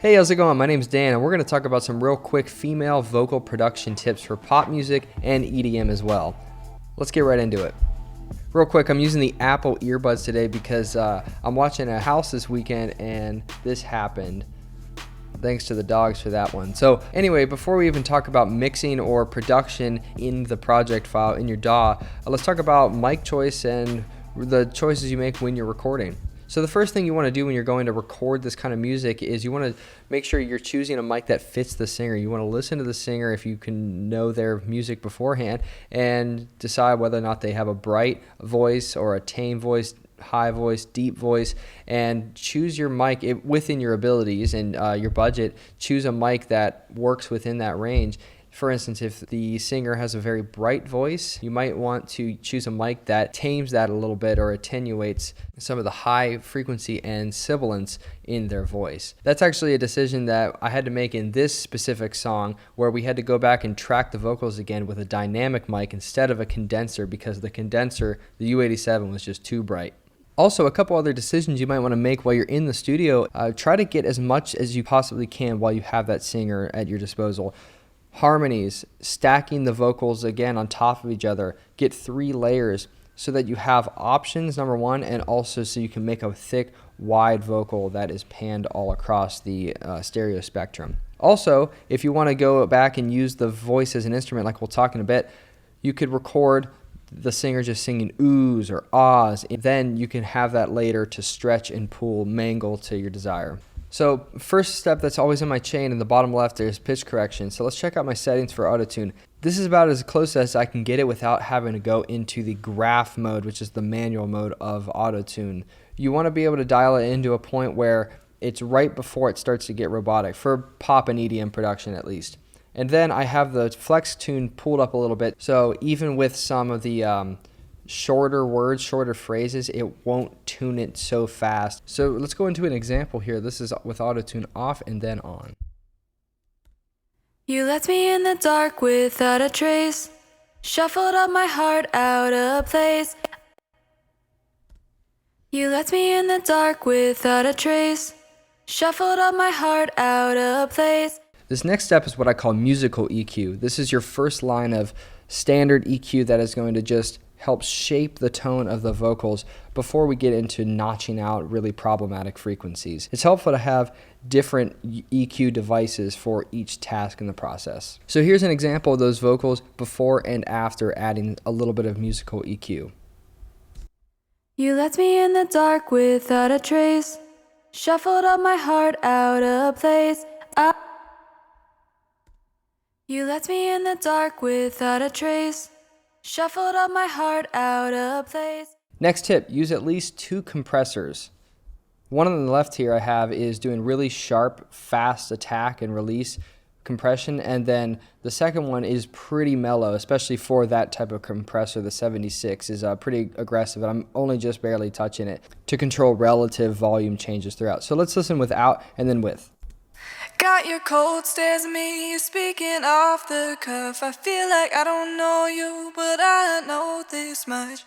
Hey, how's it going? My name's Dan, and we're going to talk about some real quick female vocal production tips for pop music and EDM as well. Let's get right into it. Real quick, I'm using the Apple earbuds today because I'm watching a house this weekend and this happened. Thanks to the dogs for that one. So anyway, before we even talk about mixing or production in the project file in your DAW, let's talk about mic choice and the choices you make when you're recording. So the first thing you want to do when you're going to record this kind of music is you want to make sure you're choosing a mic that fits the singer. You want to listen to the singer if you can know their music beforehand and decide whether or not they have a bright voice or a tame voice, high voice, deep voice, and choose your mic within your abilities and your budget. Choose a mic that works within that range. For instance, if the singer has a very bright voice, you might want to choose a mic that tames that a little bit or attenuates some of the high frequency and sibilance in their voice. That's actually a decision that I had to make in this specific song, where we had to go back and track the vocals again with a dynamic mic instead of a condenser, because the condenser, the U87, was just too bright. Also, a couple other decisions you might want to make while you're in the studio. Try to get as much as you possibly can while you have that singer at your disposal. Harmonies, stacking the vocals again on top of each other. Get 3 layers so that you have options, number one, and also so you can make a thick, wide vocal that is panned all across the stereo spectrum. Also, if you want to go back and use the voice as an instrument, like we'll talk in a bit, you could record the singer just singing oohs or ahs, and then you can have that later to stretch and pull, mangle to your desire. So first step that's always in my chain in the bottom left, there's pitch correction. So let's check out my settings for autotune. This is about as close as I can get it without having to go into the graph mode, which is the manual mode of autotune. You want to be able to dial it into a point where it's right before it starts to get robotic, for pop and EDM production at least. And then I have the flex tune pulled up a little bit, so even with some of the shorter words, shorter phrases, it won't tune it so fast. So let's go into an example here. This is with autotune off and then on. You left me in the dark without a trace, shuffled up my heart out of place. You left me in the dark without a trace, shuffled up my heart out of place. This next step is what I call musical EQ. This is your first line of standard EQ that is going to just help shape the tone of the vocals before we get into notching out really problematic frequencies. It's helpful to have different EQ devices for each task in the process. So here's an example of those vocals before and after adding a little bit of musical EQ. You left me in the dark without a trace, shuffled up my heart out of place. You left me in the dark without a trace, shuffled up my heart out of place. Next tip, use at least 2 compressors. One on the left here I have is doing really sharp, fast attack and release compression, and then the second one is pretty mellow, especially for that type of compressor. The 76 is pretty aggressive, and I'm only just barely touching it to control relative volume changes throughout. So let's listen without and then with. Got your cold stares at me, you're speaking off the cuff. I feel like I don't know you, but I know this much.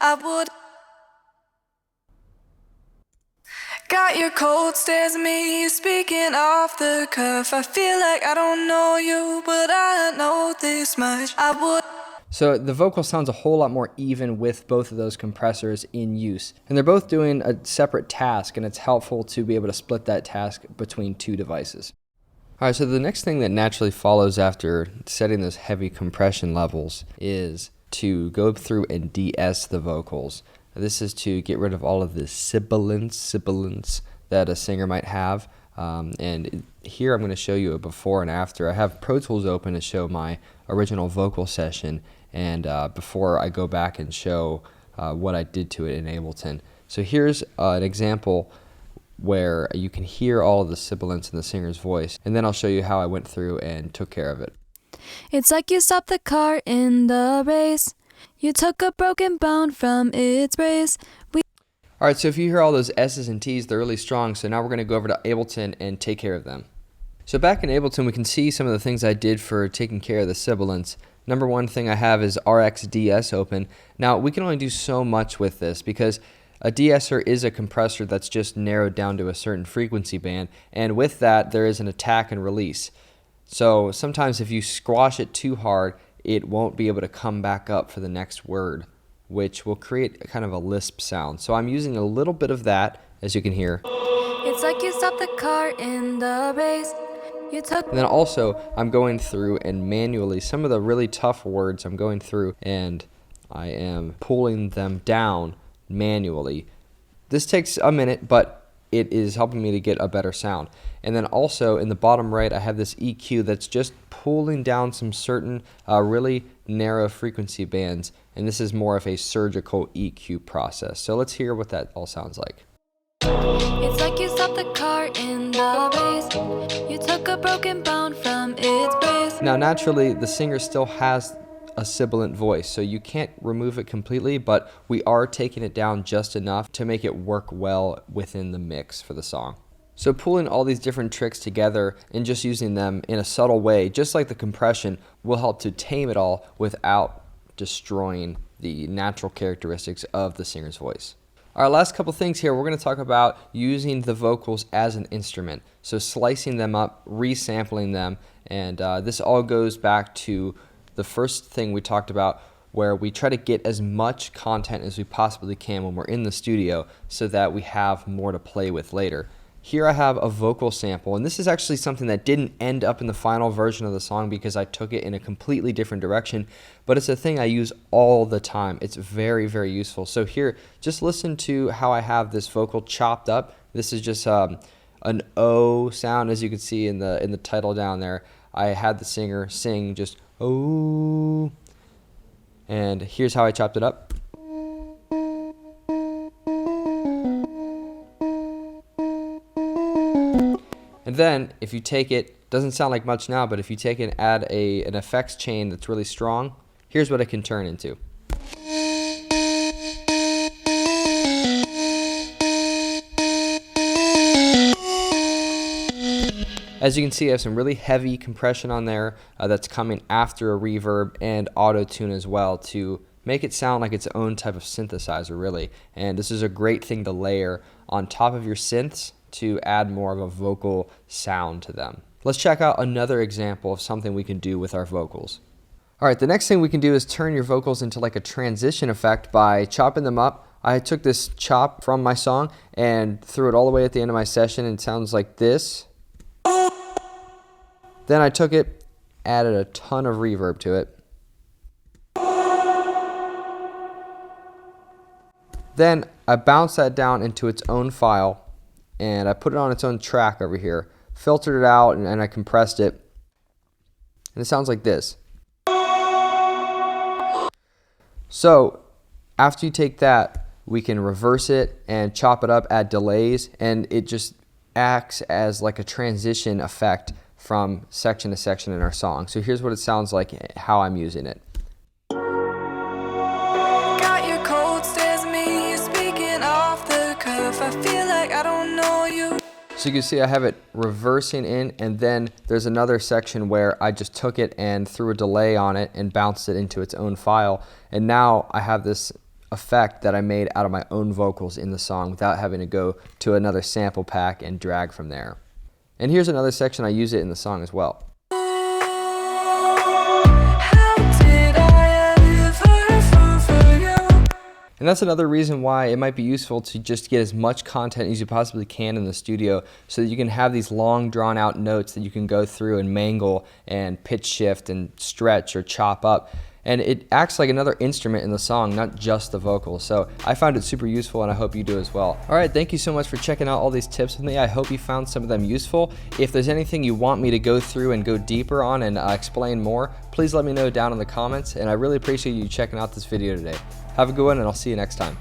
Got your cold stares at me, you're speaking off the cuff. I feel like I don't know you, but I know this much. So the vocal sounds a whole lot more even with both of those compressors in use. And they're both doing a separate task, and it's helpful to be able to split that task between 2 devices. Alright, so the next thing that naturally follows after setting those heavy compression levels is to go through and de-ess the vocals. This is to get rid of all of the sibilance that a singer might have. And here I'm going to show you a before and after. I have Pro Tools open to show my original vocal session, and before I go back and show what I did to it in Ableton. So here's an example where you can hear all of the sibilance in the singer's voice, and then I'll show you how I went through and took care of it. It's like you stopped the car in the race. You took a broken bone from its brace. Alright, so if you hear all those S's and T's, they're really strong, so now we're going to go over to Ableton and take care of them. So back in Ableton, we can see some of the things I did for taking care of the sibilance. Number one thing I have is RxDS open. Now, we can only do so much with this because A de-esser is a compressor that's just narrowed down to a certain frequency band, and with that there is an attack and release. So sometimes if you squash it too hard, it won't be able to come back up for the next word, which will create kind of a lisp sound. So I'm using a little bit of that, as you can hear. It's like you stopped the car in the race. And then also I'm going through and manually, some of the really tough words I'm going through and I am pulling them down manually. This takes a minute, but it is helping me to get a better sound. And then also in the bottom right, I have this EQ that's just pulling down some certain really narrow frequency bands, and this is more of a surgical EQ process. So let's hear what that all sounds like. It's like you stopped the car in the race. You took a broken bone from its base. Now naturally, the singer still has a sibilant voice, so you can't remove it completely, but we are taking it down just enough to make it work well within the mix for the song. So pulling all these different tricks together and just using them in a subtle way, just like the compression, will help to tame it all without destroying the natural characteristics of the singer's voice. Our last couple things here, we're going to talk about using the vocals as an instrument. So slicing them up, resampling them, and this all goes back to the first thing we talked about, where we try to get as much content as we possibly can when we're in the studio so that we have more to play with later. Here I have a vocal sample, and this is actually something that didn't end up in the final version of the song because I took it in a completely different direction, but it's a thing I use all the time. It's very, very useful. So here, just listen to how I have this vocal chopped up. This is just an O sound, as you can see in the title down there. I had the singer sing just oh, and here's how I chopped it up. And then if you take it, doesn't sound like much now, but if you take it and add an effects chain that's really strong, here's what it can turn into. As you can see, I have some really heavy compression on there that's coming after a reverb and auto-tune as well to make it sound like its own type of synthesizer, really. And this is a great thing to layer on top of your synths to add more of a vocal sound to them. Let's check out another example of something we can do with our vocals. All right, the next thing we can do is turn your vocals into like a transition effect by chopping them up. I took this chop from my song and threw it all the way at the end of my session, and it sounds like this. Then I took it, added a ton of reverb to it. Then I bounced that down into its own file, and I put it on its own track over here, filtered it out, and I compressed it. And it sounds like this. So after you take that, we can reverse it and chop it up, add delays, and it just acts as like a transition effect from section to section in our song. So here's what it sounds like, how I'm using it. Got your cold stares at me, you're speaking off the cuff. I feel like I don't know you. So you can see I have it reversing in, and then there's another section where I just took it and threw a delay on it and bounced it into its own file. And now I have this effect that I made out of my own vocals in the song without having to go to another sample pack and drag from there. And here's another section I use it in the song as well. And that's another reason why it might be useful to just get as much content as you possibly can in the studio so that you can have these long drawn out notes that you can go through and mangle and pitch shift and stretch or chop up. And it acts like another instrument in the song, not just the vocals. So I found it super useful, and I hope you do as well. All right, thank you so much for checking out all these tips with me. I hope you found some of them useful. If there's anything you want me to go through and go deeper on and explain more, please let me know down in the comments, and I really appreciate you checking out this video today. Have a good one, and I'll see you next time.